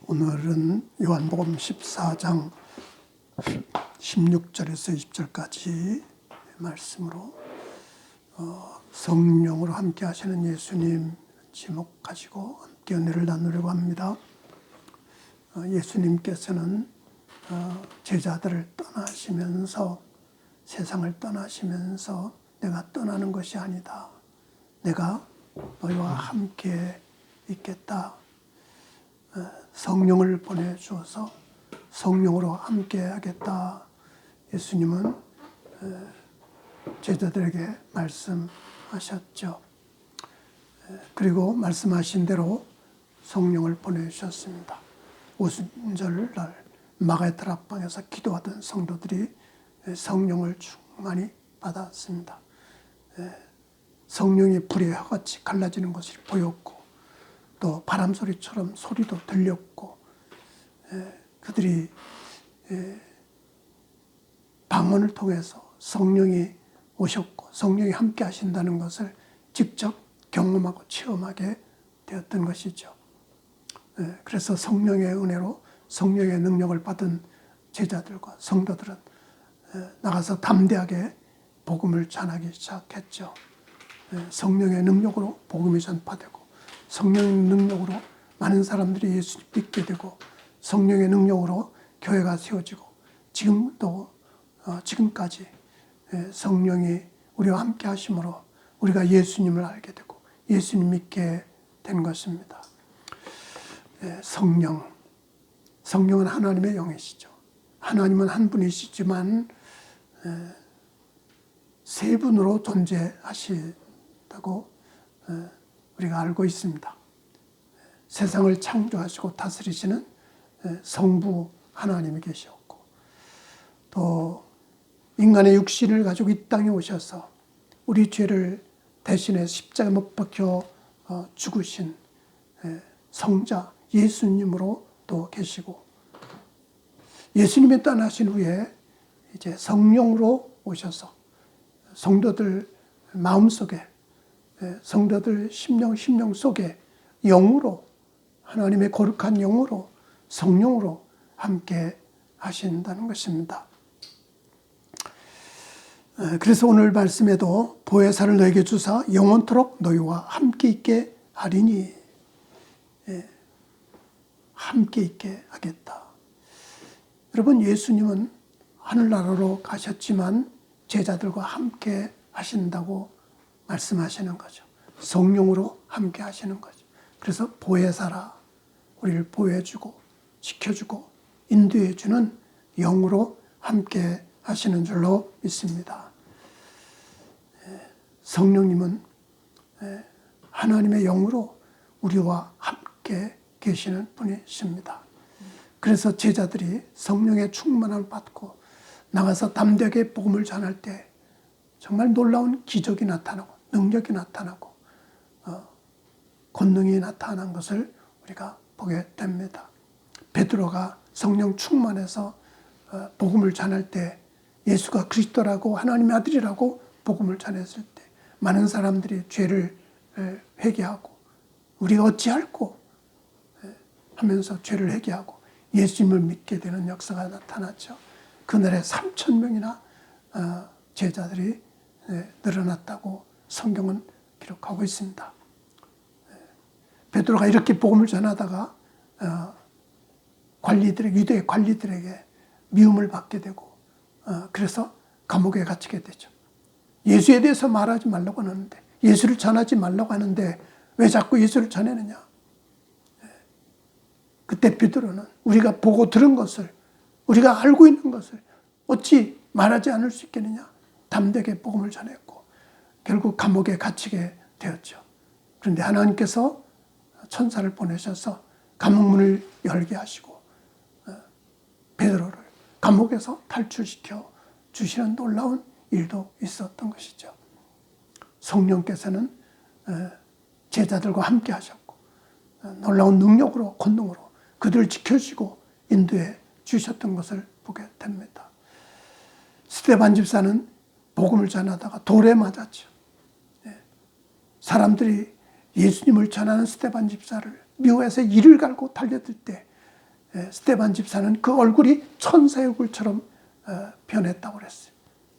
오늘은 요한복음 14장 16절에서 20절까지 말씀으로 성령으로 함께 하시는 예수님 제목 가지고 함께 은혜를 나누려고 합니다. 예수님께서는 제자들을 떠나시면서 세상을 떠나시면서 내가 떠나는 것이 아니다. 내가 너희와 함께 있겠다. 성령을 보내주어서 성령으로 함께 하겠다. 예수님은 제자들에게 말씀하셨죠. 그리고 말씀하신 대로 성령을 보내주셨습니다. 오순절 날 마가의 다락방에서 기도하던 성도들이 성령을 충만히 받았습니다. 성령이 불의 혀같이 갈라지는 것이 보였고 또 바람소리처럼 소리도 들렸고 그들이 방언을 통해서 성령이 오셨고 성령이 함께 하신다는 것을 직접 경험하고 체험하게 되었던 것이죠. 그래서 성령의 은혜로 성령의 능력을 받은 제자들과 성도들은 나가서 담대하게 복음을 전하기 시작했죠. 성령의 능력으로 복음이 전파되고 성령의 능력으로 많은 사람들이 예수를 믿게 되고 성령의 능력으로 교회가 세워지고 지금까지 성령이 우리와 함께 하심으로 우리가 예수님을 알게 되고 예수님 믿게 된 것입니다. 성령은 하나님의 영이시죠. 하나님은 한 분이시지만 세 분으로 존재하시다고 우리가 알고 있습니다. 세상을 창조하시고 다스리시는 성부 하나님이 계셨고 또 인간의 육신을 가지고 이 땅에 오셔서 우리 죄를 대신해 십자가에 못 박혀 죽으신 성자 예수님으로 또 계시고 예수님이 떠나신 후에 이제 성령으로 오셔서 성도들 마음속에 성도들 심령 속에 영으로 하나님의 거룩한 영으로 성령으로 함께 하신다는 것입니다. 그래서 오늘 말씀에도 보혜사를 너에게 주사 영원토록 너희와 함께 있게 하리니 함께 있게 하겠다. 여러분 예수님은 하늘나라로 가셨지만 제자들과 함께 하신다고 말씀하시는 거죠. 성령으로 함께 하시는 거죠. 그래서 보혜사라 우리를 보호해주고 지켜주고 인도해주는 영으로 함께 하시는 줄로 믿습니다. 성령님은 하나님의 영으로 우리와 함께 계시는 분이십니다. 그래서 제자들이 성령의 충만함을 받고 나가서 담대하게 복음을 전할 때 정말 놀라운 기적이 나타나고 능력이 나타나고 권능이 나타난 것을 우리가 보게 됩니다. 베드로가 성령 충만해서 복음을 전할 때 예수가 그리스도라고 하나님의 아들이라고 복음을 전했을 때 많은 사람들이 죄를 회개하고 우리가 어찌할꼬 하면서 죄를 회개하고 예수님을 믿게 되는 역사가 나타났죠. 그날에 3,000명이나 제자들이 늘어났다고 성경은 기록하고 있습니다. 베드로가 이렇게 복음을 전하다가 유대의 관리들에게 미움을 받게 되고 그래서 감옥에 갇히게 되죠. 예수에 대해서 말하지 말라고 하는데 예수를 전하지 말라고 하는데 왜 자꾸 예수를 전하느냐. 그때 베드로는 우리가 보고 들은 것을 우리가 알고 있는 것을 어찌 말하지 않을 수 있겠느냐. 담대하게 복음을 전했고 결국 감옥에 갇히게 되었죠. 그런데 하나님께서 천사를 보내셔서 감옥문을 열게 하시고 베드로를 감옥에서 탈출시켜 주시는 놀라운 일도 있었던 것이죠. 성령께서는 제자들과 함께 하셨고 놀라운 능력으로 권능으로 그들을 지켜주시고 인도해 주셨던 것을 보게 됩니다. 스데반 집사는 복음을 전하다가 돌에 맞았죠. 사람들이 예수님을 전하는 스데반 집사를 미호에서 이를 갈고 달려들 때 스데반 집사는 그 얼굴이 천사의 얼굴처럼 변했다고 그랬어요.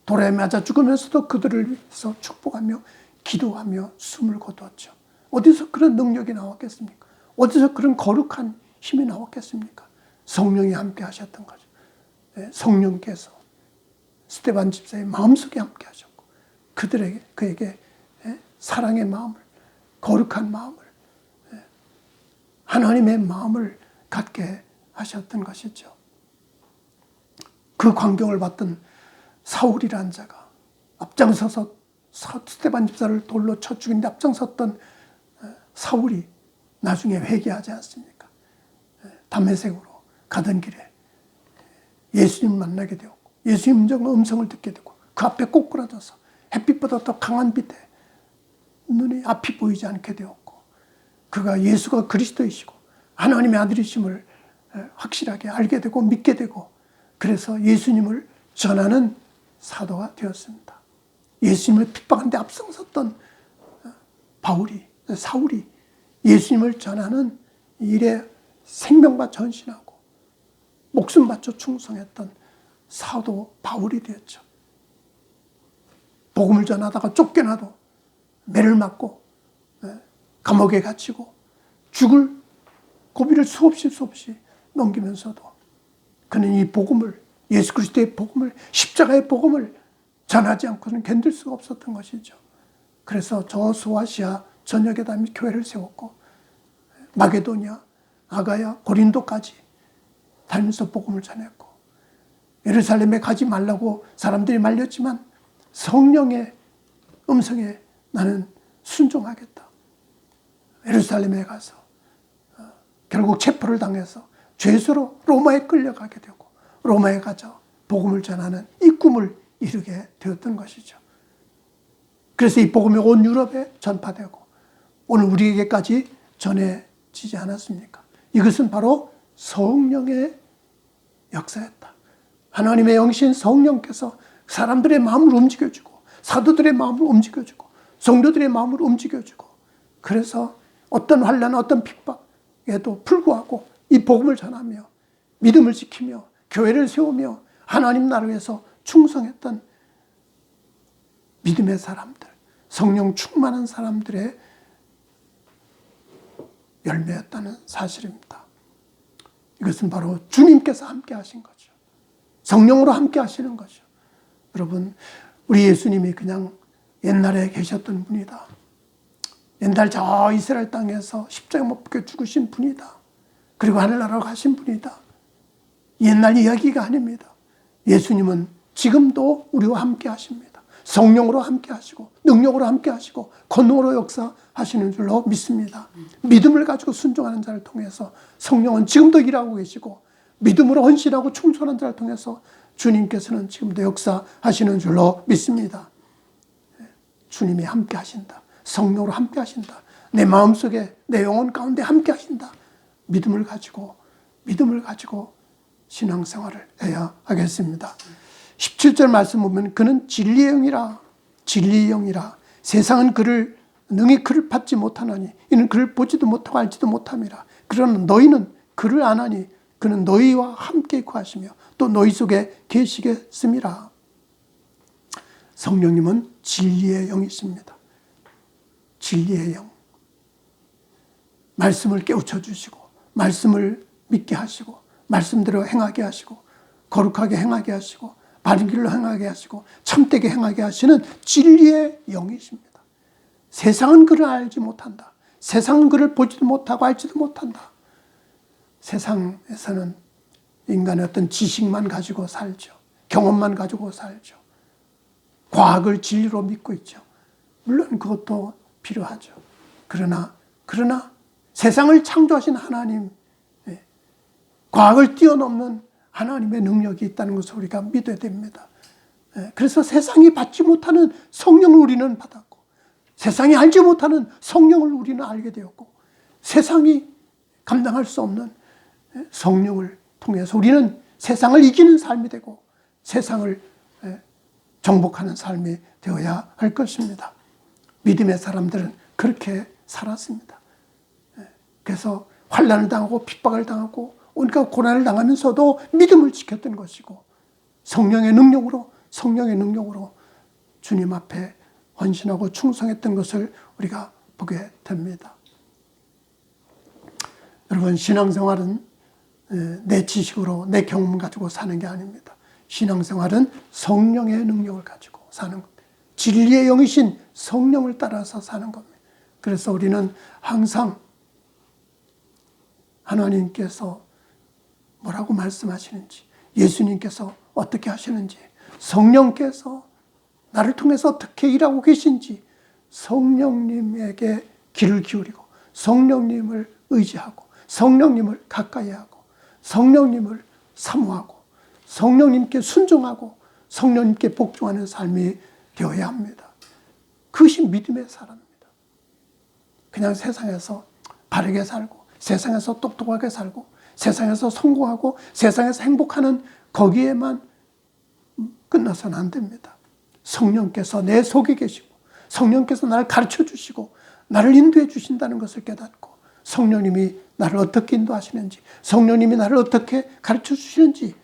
돌에 맞아 죽으면서도 그들을 위해서 축복하며 기도하며 숨을 거두었죠. 어디서 그런 능력이 나왔겠습니까? 어디서 그런 거룩한 힘이 나왔겠습니까? 성령이 함께 하셨던 거죠. 성령께서 스데반 집사의 마음속에 함께 하셨고 그에게 사랑의 마음을, 거룩한 마음을, 하나님의 마음을 갖게 하셨던 것이죠. 그 광경을 봤던 사울이라는 자가 앞장서서 스데반 집사를 돌로 쳐 죽이는데 앞장섰던 사울이 나중에 회개하지 않습니까? 담메색으로 가던 길에 예수님을 만나게 되었고 예수님 음성을 듣게 되고 그 앞에 꼬꾸라져서 햇빛보다 더 강한 빛에 눈이 앞이 보이지 않게 되었고 그가 예수가 그리스도이시고 하나님의 아들이심을 확실하게 알게 되고 믿게 되고 그래서 예수님을 전하는 사도가 되었습니다. 예수님을 핍박하는데 앞장섰던 사울이 예수님을 전하는 일에 생명과 전신하고 목숨 바쳐 충성했던 사도 바울이 되었죠. 복음을 전하다가 쫓겨나도 매를 맞고 감옥에 갇히고 죽을 고비를 수없이 넘기면서도 그는 이 복음을, 예수 그리스도의 복음을, 십자가의 복음을 전하지 않고는 견딜 수가 없었던 것이죠. 그래서 저 소아시아 전역에 다 교회를 세웠고 마게도냐, 아가야, 고린도까지 다니면서 복음을 전했고 예루살렘에 가지 말라고 사람들이 말렸지만 성령의 음성에 나는 순종하겠다. 예루살렘에 가서 결국 체포를 당해서 죄수로 로마에 끌려가게 되고 로마에 가서 복음을 전하는 이 꿈을 이루게 되었던 것이죠. 그래서 이 복음이 온 유럽에 전파되고 오늘 우리에게까지 전해지지 않았습니까? 이것은 바로 성령의 역사였다. 하나님의 영신 성령께서 사람들의 마음을 움직여주고 사도들의 마음을 움직여주고 성도들의 마음을 움직여주고 그래서 어떤 환난, 어떤 핍박에도 불구하고 이 복음을 전하며 믿음을 지키며 교회를 세우며 하나님 나라에서 충성했던 믿음의 사람들, 성령 충만한 사람들의 열매였다는 사실입니다. 이것은 바로 주님께서 함께 하신 거죠. 성령으로 함께 하시는 거죠. 여러분, 우리 예수님이 그냥 옛날에 계셨던 분이다. 옛날 저 이스라엘 땅에서 십자가 못 박혀 죽으신 분이다. 그리고 하늘나라로 가신 분이다. 옛날 이야기가 아닙니다. 예수님은 지금도 우리와 함께 하십니다. 성령으로 함께 하시고 능력으로 함께 하시고 권능으로 역사하시는 줄로 믿습니다. 믿음을 가지고 순종하는 자를 통해서 성령은 지금도 일하고 계시고 믿음으로 헌신하고 충성하는 자를 통해서 주님께서는 지금도 역사하시는 줄로 믿습니다. 주님이 함께 하신다. 성령으로 함께 하신다. 내 마음속에 내 영혼 가운데 함께 하신다. 믿음을 가지고 신앙생활을 해야 하겠습니다. 17절 말씀 보면 그는 진리의 영이라 세상은 능히 그를 받지 못하나니 이는 그를 보지도 못하고 알지도 못함이라. 그러나 너희는 그를 아나니 그는 너희와 함께 있고 하시며 또 너희 속에 계시겠음이라. 성령님은 진리의 영이십니다. 진리의 영. 말씀을 깨우쳐 주시고 말씀을 믿게 하시고 말씀대로 행하게 하시고 거룩하게 행하게 하시고 바른 길로 행하게 하시고 참되게 행하게 하시는 진리의 영이십니다. 세상은 그를 알지 못한다. 세상은 그를 보지도 못하고 알지도 못한다. 세상에서는 인간의 어떤 지식만 가지고 살죠. 경험만 가지고 살죠. 과학을 진리로 믿고 있죠. 물론 그것도 필요하죠. 그러나 세상을 창조하신 하나님, 과학을 뛰어넘는 하나님의 능력이 있다는 것을 우리가 믿어야 됩니다. 그래서 세상이 받지 못하는 성령을 우리는 받았고 세상이 알지 못하는 성령을 우리는 알게 되었고 세상이 감당할 수 없는 성령을 통해서 우리는 세상을 이기는 삶이 되고 세상을 정복하는 삶이 되어야 할 것입니다. 믿음의 사람들은 그렇게 살았습니다. 그래서 환난을 당하고 핍박을 당하고 온갖 고난을 당하면서도 믿음을 지켰던 것이고 성령의 능력으로 주님 앞에 헌신하고 충성했던 것을 우리가 보게 됩니다. 여러분, 신앙생활은 내 지식으로 내 경험 가지고 사는 게 아닙니다. 신앙생활은 성령의 능력을 가지고 사는 겁니다. 진리의 영이신 성령을 따라서 사는 겁니다. 그래서 우리는 항상 하나님께서 뭐라고 말씀하시는지, 예수님께서 어떻게 하시는지, 성령께서 나를 통해서 어떻게 일하고 계신지 성령님에게 귀를 기울이고 성령님을 의지하고 성령님을 가까이 하고 성령님을 사모하고 성령님께 순종하고 성령님께 복종하는 삶이 되어야 합니다. 그것이 믿음의 사람입니다. 그냥 세상에서 바르게 살고 세상에서 똑똑하게 살고 세상에서 성공하고 세상에서 행복하는 거기에만 끝나서는 안 됩니다. 성령께서 내 속에 계시고 성령께서 나를 가르쳐 주시고 나를 인도해 주신다는 것을 깨닫고 성령님이 나를 어떻게 인도하시는지 성령님이 나를 어떻게 가르쳐 주시는지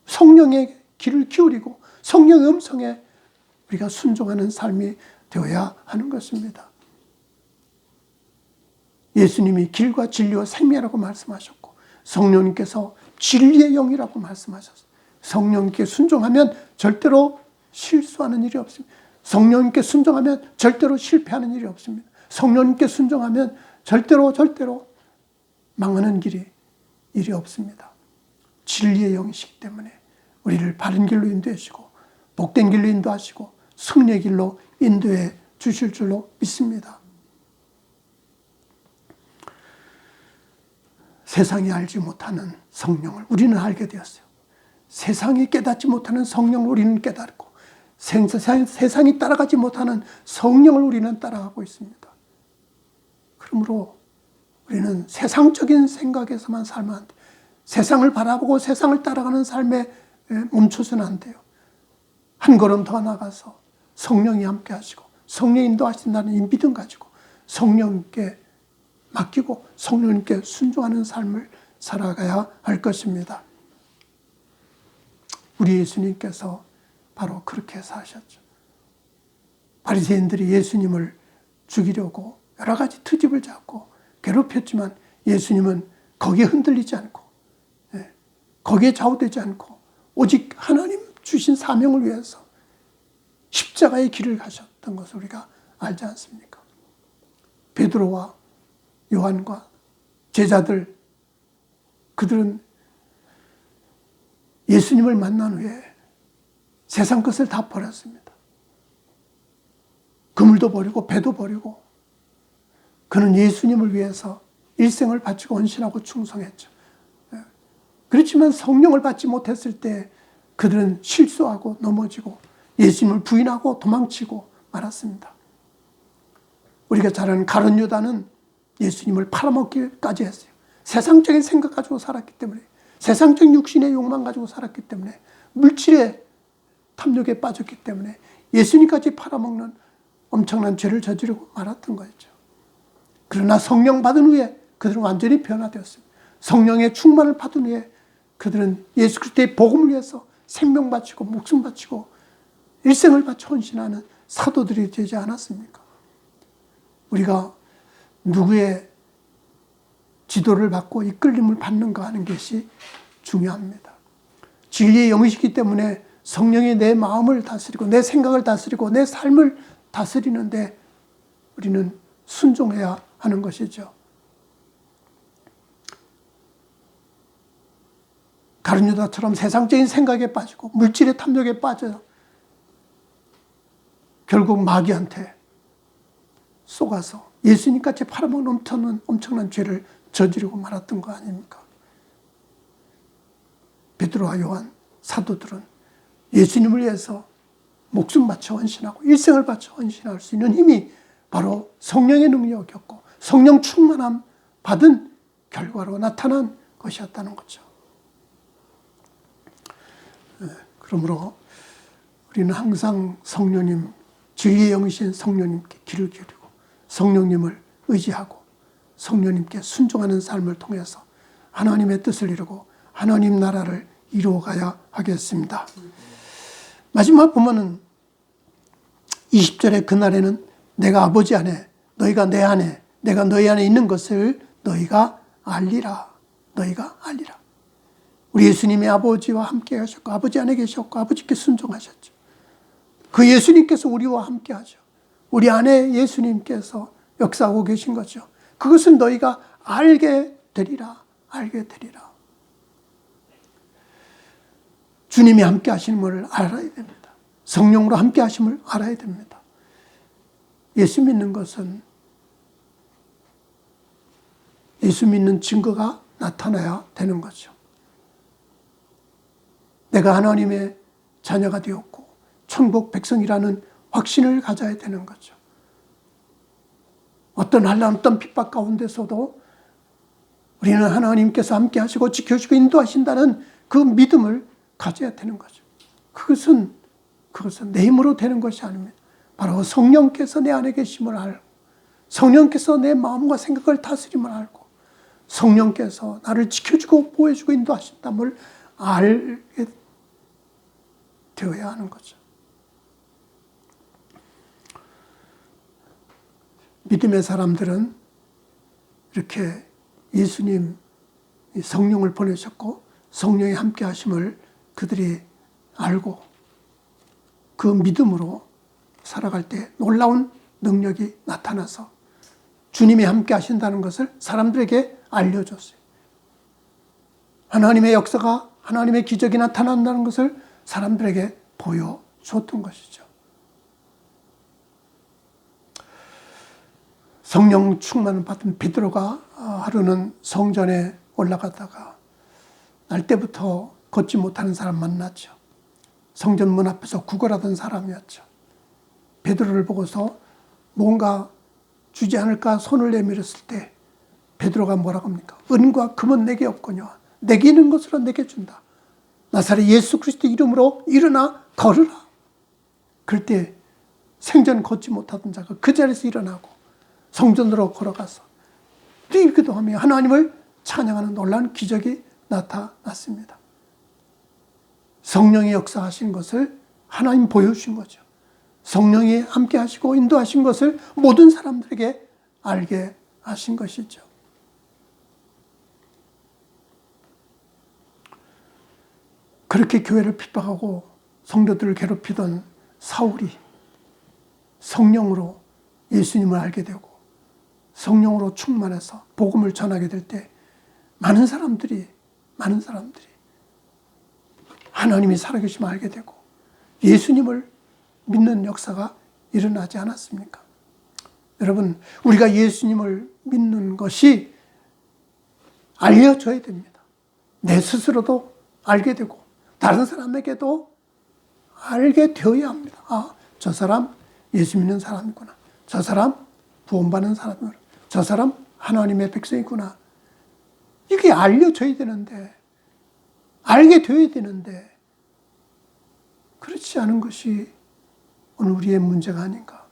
성령의 귀를 기울이고 성령의 음성에 우리가 순종하는 삶이 되어야 하는 것입니다. 예수님이 길과 진리와 생명이라고 말씀하셨고 성령님께서 진리의 영이라고 말씀하셨어요. 성령님께 순종하면 절대로 실수하는 일이 없습니다. 성령님께 순종하면 절대로 실패하는 일이 없습니다. 성령님께 순종하면 절대로 망하는 일이 없습니다. 진리의 영이시기 때문에 우리를 바른 길로 인도해 주시고 복된 길로 인도하시고 승리의 길로 인도해 주실 줄로 믿습니다. 세상이 알지 못하는 성령을 우리는 알게 되었어요. 세상이 깨닫지 못하는 성령을 우리는 깨닫고 세상이 따라가지 못하는 성령을 우리는 따라가고 있습니다. 그러므로 우리는 세상적인 생각에서만 살면 안 돼요. 세상을 바라보고 세상을 따라가는 삶에 멈춰서는 안 돼요. 한 걸음 더 나가서 성령이 함께 하시고 성령이 인도하신다는 이 믿음 가지고 성령께 맡기고 성령님께 순종하는 삶을 살아가야 할 것입니다. 우리 예수님께서 바로 그렇게 사셨죠. 바리새인들이 예수님을 죽이려고 여러 가지 트집을 잡고 괴롭혔지만 예수님은 거기에 흔들리지 않고 거기에 좌우되지 않고 오직 하나님 주신 사명을 위해서 십자가의 길을 가셨던 것을 우리가 알지 않습니까? 베드로와 요한과 제자들, 그들은 예수님을 만난 후에 세상 것을 다 버렸습니다. 그물도 버리고 배도 버리고 그는 예수님을 위해서 일생을 바치고 헌신하고 충성했죠. 그렇지만 성령을 받지 못했을 때 그들은 실수하고 넘어지고 예수님을 부인하고 도망치고 말았습니다. 우리가 잘 아는 가룟 유다는 예수님을 팔아먹기까지 했어요. 세상적인 생각 가지고 살았기 때문에 세상적인 육신의 욕망 가지고 살았기 때문에 물질의 탐욕에 빠졌기 때문에 예수님까지 팔아먹는 엄청난 죄를 저지르고 말았던 거였죠. 그러나 성령 받은 후에 그들은 완전히 변화되었습니다. 성령의 충만을 받은 후에 그들은 예수 그리스도의 복음을 위해서 생명 바치고 목숨 바치고 일생을 바쳐 헌신하는 사도들이 되지 않았습니까? 우리가 누구의 지도를 받고 이끌림을 받는가 하는 것이 중요합니다. 진리의 영이시기 때문에 성령이 내 마음을 다스리고 내 생각을 다스리고 내 삶을 다스리는데 우리는 순종해야 하는 것이죠. 가룟 유다처럼 세상적인 생각에 빠지고 물질의 탐욕에 빠져 결국 마귀한테 속아서 예수님같이 팔아먹는 엄청난 죄를 저지르고 말았던 거 아닙니까? 베드로와 요한 사도들은 예수님을 위해서 목숨 바쳐 헌신하고 일생을 바쳐 헌신할 수 있는 힘이 바로 성령의 능력이었고 성령 충만함 받은 결과로 나타난 것이었다는 거죠. 그러므로 우리는 항상 성령님, 진리의 영이신 성령님께 귀를 기울이고 성령님을 의지하고 성령님께 순종하는 삶을 통해서 하나님의 뜻을 이루고 하나님 나라를 이루어가야 하겠습니다. 마지막 보면은 20절에 그날에는 내가 아버지 안에 너희가 내 안에 내가 너희 안에 있는 것을 너희가 알리라. 너희가 알리라. 우리 예수님이 아버지와 함께 하셨고 아버지 안에 계셨고 아버지께 순종하셨죠. 그 예수님께서 우리와 함께 하죠. 우리 안에 예수님께서 역사하고 계신 거죠. 그것은 너희가 알게 되리라. 알게 되리라. 주님이 함께 하심을 알아야 됩니다. 성령으로 함께 하심을 알아야 됩니다. 예수 믿는 것은 예수 믿는 증거가 나타나야 되는 거죠. 내가 하나님의 자녀가 되었고 천국 백성이라는 확신을 가져야 되는 거죠. 어떤 환난, 어떤 핍박 가운데서도 우리는 하나님께서 함께 하시고 지켜주고 인도하신다는 그 믿음을 가져야 되는 거죠. 그것은 내 힘으로 되는 것이 아닙니다. 바로 성령께서 내 안에 계심을 알고 성령께서 내 마음과 생각을 다스림을 알고 성령께서 나를 지켜주고 보호해주고 인도하신다를 알게 되어야 하는 거죠. 믿음의 사람들은 이렇게 예수님 성령을 보내셨고 성령이 함께 하심을 그들이 알고 그 믿음으로 살아갈 때 놀라운 능력이 나타나서 주님이 함께 하신다는 것을 사람들에게 알려줬어요. 하나님의 역사가 하나님의 기적이 나타난다는 것을 사람들에게 보여줬던 것이죠. 성령 충만을 받은 베드로가 하루는 성전에 올라가다가 날 때부터 걷지 못하는 사람 만났죠. 성전 문 앞에서 구걸하던 사람이었죠. 베드로를 보고서 뭔가 주지 않을까 손을 내밀었을 때 베드로가 뭐라고 합니까? 은과 금은 내게 없거니와 내게 있는 것으로 내게 준다. 나사렛 예수 그리스도 이름으로 일어나 걸으라. 그럴 때 생전 걷지 못하던 자가 그 자리에서 일어나고 성전으로 걸어가서 뛰기도 하며 하나님을 찬양하는 놀라운 기적이 나타났습니다. 성령이 역사하신 것을 하나님 보여주신 거죠. 성령이 함께 하시고 인도하신 것을 모든 사람들에게 알게 하신 것이죠. 그렇게 교회를 핍박하고 성도들을 괴롭히던 사울이 성령으로 예수님을 알게 되고 성령으로 충만해서 복음을 전하게 될 때 많은 사람들이 하나님이 살아계심을 알게 되고 예수님을 믿는 역사가 일어나지 않았습니까? 여러분, 우리가 예수님을 믿는 것이 알려져야 됩니다. 내 스스로도 알게 되고 다른 사람에게도 알게 되어야 합니다. 아, 저 사람 예수 믿는 사람이구나. 저 사람 구원받는 사람이구나. 저 사람 하나님의 백성이구나. 이게 알려져야 되는데, 알게 되어야 되는데 그렇지 않은 것이 오늘 우리의 문제가 아닌가.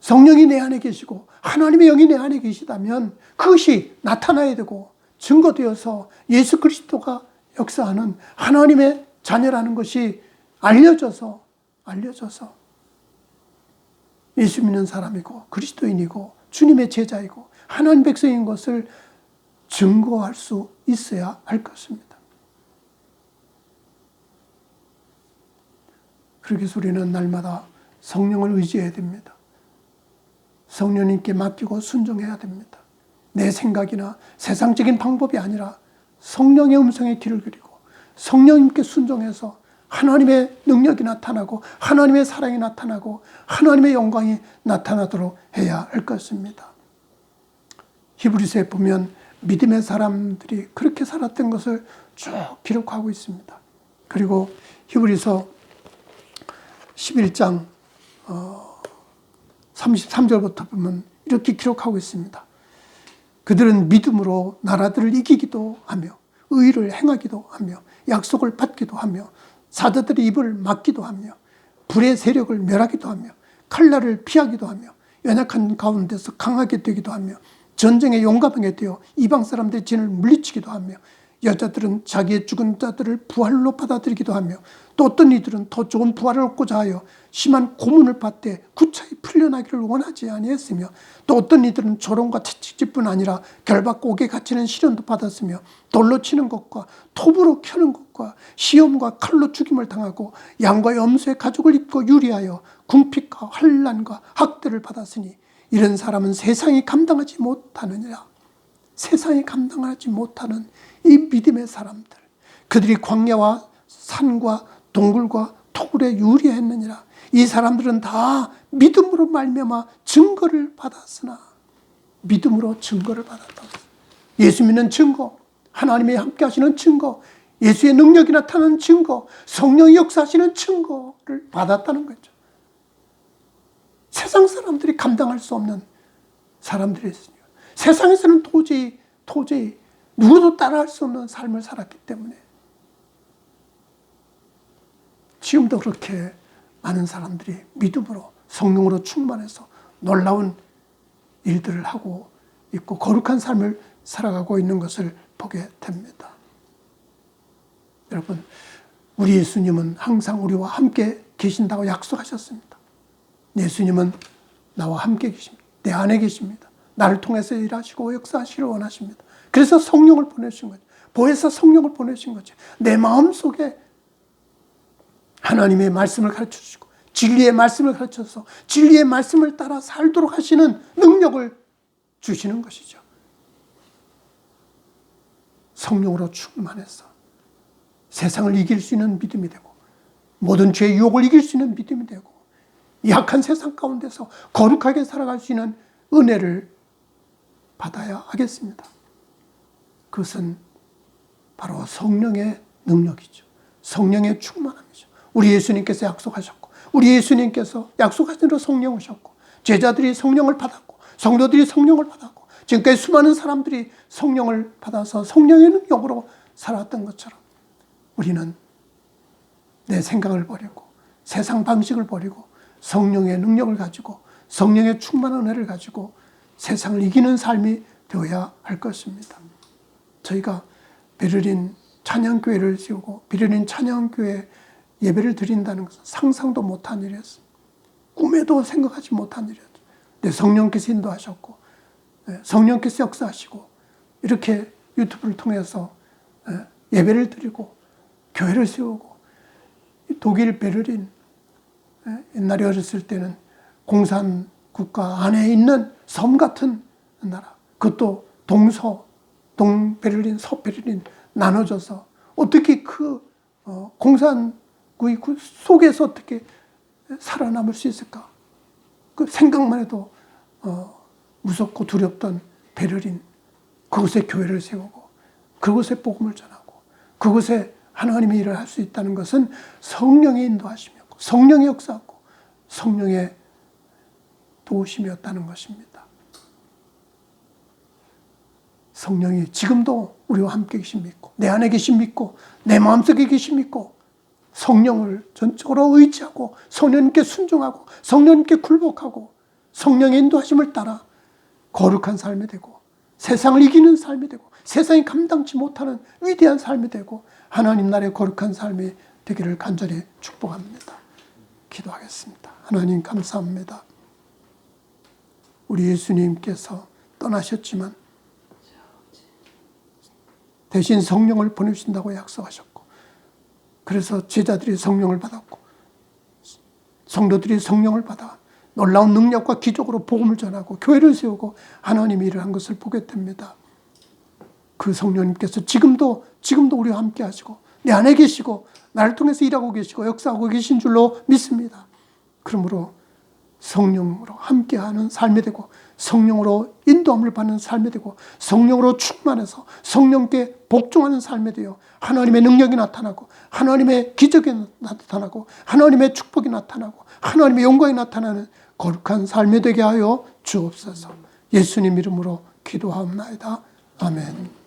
성령이 내 안에 계시고 하나님의 영이 내 안에 계시다면 그것이 나타나야 되고 증거되어서 예수 그리스도가 역사하는 하나님의 자녀라는 것이 알려져서 예수 믿는 사람이고 그리스도인이고 주님의 제자이고 하나님 백성인 것을 증거할 수 있어야 할 것입니다. 그렇게 해서 우리는 날마다 성령을 의지해야 됩니다. 성령님께 맡기고 순종해야 됩니다. 내 생각이나 세상적인 방법이 아니라 성령의 음성에 귀를 기울이고 성령님께 순종해서 하나님의 능력이 나타나고 하나님의 사랑이 나타나고 하나님의 영광이 나타나도록 해야 할 것입니다. 히브리서에 보면 믿음의 사람들이 그렇게 살았던 것을 쭉 기록하고 있습니다. 그리고 히브리서 11장 33절부터 보면 이렇게 기록하고 있습니다. 그들은 믿음으로 나라들을 이기기도 하며 의를 행하기도 하며 약속을 받기도 하며 사자들의 입을 막기도 하며 불의 세력을 멸하기도 하며 칼날을 피하기도 하며 연약한 가운데서 강하게 되기도 하며 전쟁에 용감하게 되어 이방 사람들의 진을 물리치기도 하며 여자들은 자기의 죽은 자들을 부활로 받아들이기도 하며 또 어떤 이들은 더 좋은 부활을 얻고자 하여 심한 고문을 받되 구차히 풀려나기를 원하지 아니했으며 또 어떤 이들은 조롱과 채찍질뿐 아니라 결박과 옥에 갇히는 시련도 받았으며 돌로 치는 것과 톱으로 켜는 것과 시험과 칼로 죽임을 당하고 양과 염소의 가죽을 입고 유리하여 궁핍과 환난과 학대를 받았으니 이런 사람은 세상이 감당하지 못하느니라. 세상이 감당하지 못하는 이 믿음의 사람들, 그들이 광야와 산과 동굴과 토굴에 유리했느니라. 이 사람들은 다 믿음으로 말미암아 증거를 받았으나, 믿음으로 증거를 받았다. 예수 믿는 증거, 하나님이 함께 하시는 증거, 예수의 능력이 나타나는 증거, 성령이 역사하시는 증거를 받았다는 거죠. 세상 사람들이 감당할 수 없는 사람들이 있으니까, 세상에서는 도저히 누구도 따라할 수 없는 삶을 살았기 때문에 지금도 그렇게 많은 사람들이 믿음으로 성령으로 충만해서 놀라운 일들을 하고 있고 거룩한 삶을 살아가고 있는 것을 보게 됩니다. 여러분, 우리 예수님은 항상 우리와 함께 계신다고 약속하셨습니다. 예수님은 나와 함께 계십니다. 내 안에 계십니다. 나를 통해서 일하시고 역사하시기를 원하십니다. 그래서 성령을 보내신 거죠. 보혜사 성령을 보내신 거죠. 내 마음속에 하나님의 말씀을 가르쳐주시고 진리의 말씀을 가르쳐서 진리의 말씀을 따라 살도록 하시는 능력을 주시는 것이죠. 성령으로 충만해서 세상을 이길 수 있는 믿음이 되고 모든 죄의 유혹을 이길 수 있는 믿음이 되고 약한 세상 가운데서 거룩하게 살아갈 수 있는 은혜를 받아야 하겠습니다. 그것은 바로 성령의 능력이죠. 성령의 충만함이죠. 우리 예수님께서 약속하셨고 우리 예수님께서 약속하신 대로 성령 오셨고 제자들이 성령을 받았고 성도들이 성령을 받았고 지금까지 수많은 사람들이 성령을 받아서 성령의 능력으로 살았던 것처럼 우리는 내 생각을 버리고 세상 방식을 버리고 성령의 능력을 가지고 성령의 충만한 은혜를 가지고 세상을 이기는 삶이 되어야 할 것입니다. 저희가 베를린 찬양교회를 세우고 베를린 찬양교회 예배를 드린다는 것은 상상도 못한 일이었어요. 꿈에도 생각하지 못한 일이었어요. 근데 성령께서 인도하셨고 성령께서 역사하시고 이렇게 유튜브를 통해서 예배를 드리고 교회를 세우고 독일 베를린 옛날에 어렸을 때는 공산 국가 안에 있는 섬 같은 나라, 그것도 동베를린, 서베를린 나눠져서 어떻게 그 공산국의 그 속에서 어떻게 살아남을 수 있을까? 그 생각만 해도 무섭고 두렵던 베를린, 그곳에 교회를 세우고 그곳에 복음을 전하고 그곳에 하나님의 일을 할 수 있다는 것은 성령의 인도하심이었고 성령의 역사였고 성령의 도우심이었다는 것입니다. 성령이 지금도 우리와 함께 계신 믿고 내 안에 계신 믿고 내 마음속에 계신 믿고 성령을 전적으로 의지하고 성령님께 순종하고 성령님께 굴복하고 성령의 인도하심을 따라 거룩한 삶이 되고 세상을 이기는 삶이 되고 세상이 감당치 못하는 위대한 삶이 되고 하나님 나라의 거룩한 삶이 되기를 간절히 축복합니다. 기도하겠습니다. 하나님 감사합니다. 우리 예수님께서 떠나셨지만 대신 성령을 보내주신다고 약속하셨고 그래서 제자들이 성령을 받았고 성도들이 성령을 받아 놀라운 능력과 기적으로 복음을 전하고 교회를 세우고 하나님의 일을 한 것을 보게 됩니다. 그 성령님께서 지금도 우리와 함께 하시고 내 안에 계시고 나를 통해서 일하고 계시고 역사하고 계신 줄로 믿습니다. 그러므로 성령으로 함께하는 삶이 되고 성령으로 인도함을 받는 삶이 되고 성령으로 충만해서 성령께 복종하는 삶이 되어 하나님의 능력이 나타나고 하나님의 기적이 나타나고 하나님의 축복이 나타나고 하나님의 영광이 나타나는 거룩한 삶이 되게 하여 주옵소서. 예수님 이름으로 기도하옵나이다. 아멘.